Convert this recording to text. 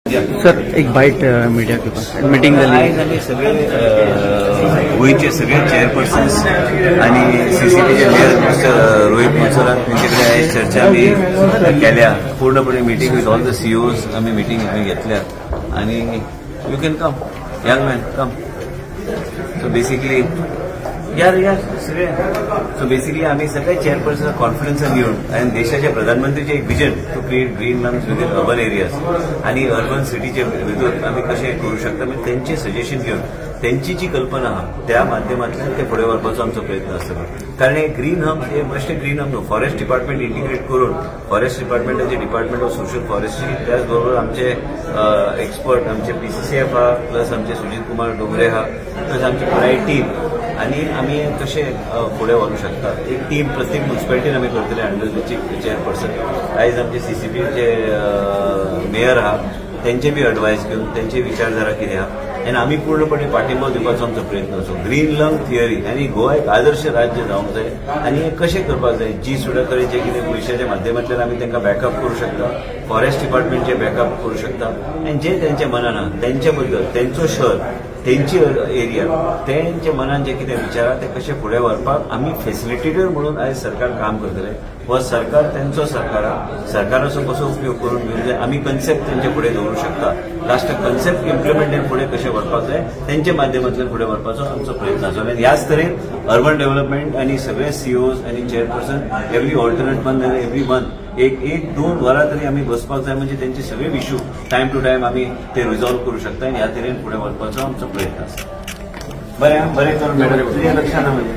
Sir एक bite media के pass meeting आज आम्ही सगळे गोयचे सगळे चेअरपर्सन्स आणि सीसीटीचे मेयर मिस्टर रोहित मुसोरा त्यांच्याकडे आज चर्चा आम्ही केल्या. पूर्णपणे meeting with all the CEOs आम्ही मीटिंग घेतल्या आणि you can come young man come. So basically यार सगळे सो बेसिकली आम्ही सगळे चेअरपर्सन कॉन्फरन्स घेऊन आणि देशाच्या प्रधानमंत्रीचे एक vision to create green lungs within urban areas आणि अर्बन सिटीचे भितर आम्ही कसे करू शकता म्हणजे त्यांचे सजेशन घेऊन त्यांची जी कल्पना आहा त्या माध्यमांतल्यान ते फुडें व्हरपाचो आमचो प्रयत्न आसतलो. कारण हे ग्रीन हब हे बेश्टे ग्रीन हब न्हू, फॉरेस्ट डिपार्टमेंट इंटिग्रेट करून फॉरेस्ट डिपार्टमेंटाचे डिपार्टमेंट ऑफ सोशल फॉरेस्ट्री त्याच बरोबर आमचे एक्सपर्ट आमचे PCCF आहा प्लस आमचे सुजित कुमार डोंगरे आहा प्लस आमची पुराय टीम आणि आम्ही कसे फुडें व्हरू शकता. एक टीम प्रत्येक म्युनिसिपालिटीन आम्ही करतले अंडर द चीफ चेअरपर्सन. आयज आमचे CCPचे मेयर आहा त्यांचे बी एडवायस घेऊन त्यांचे विचारधारा कितें आहा आनी आमी पूर्णपणे पाठिंबा दिवपाचो आमचो प्रयत्न असो. ग्रीन लंग थियरी आनी गोवा एक आदर्श राज्य जावंक जाय आनी हे कशें करपाक जाय. जी सुद्दां तरेचे कितें पयशाच्या माध्यमांतल्यान आमी तांकां बॅकअप करूं शकता, फॉरेस्ट डिपार्टमेंटचे बॅकअप करूं शकता आनी जे तेंच्या मनान आहा तेंच्या बद्दल तेंचो शहर तेंची एरिया तेंच्या मनान जे कितें विचारा ते कशे फुडें व्हरपाक आमी फॅसिलिटेटर म्हणून आयज सरकार काम करतले. व सरकार तेंचो सरकाराचो कसो उपयोग करून घेवन जाय आमी कन्सेप्ट तेंचे फुडें दवरूं शकता. लास्ट कन्सेप्ट इम्प्लिमेंटेड फुडें कशें व्हरपाक जाय तेंच्या माध्यमांतल्यान फुडें व्हरपाचो आमचो प्रयत्न आसा. आनी ह्याच तरेन अर्बन डेव्हलपमेंट आनी सगळे CEOज आनी चेअरपर्सन एवरी ऑल्टरनेट मंथ आनी एवरी मंथ एक दोन वरां तरी आमी बसपाक जाय म्हणजे तेंचे सगळे इश्यू टायम टू टायम आमी ते रिझॉल्व करूं शकता आनी ह्या तरेन फुडें व्हरपाचो आमचो प्रयत्न आसा. बरें कर मॅडम तुज्या लक्षांत म्हणजे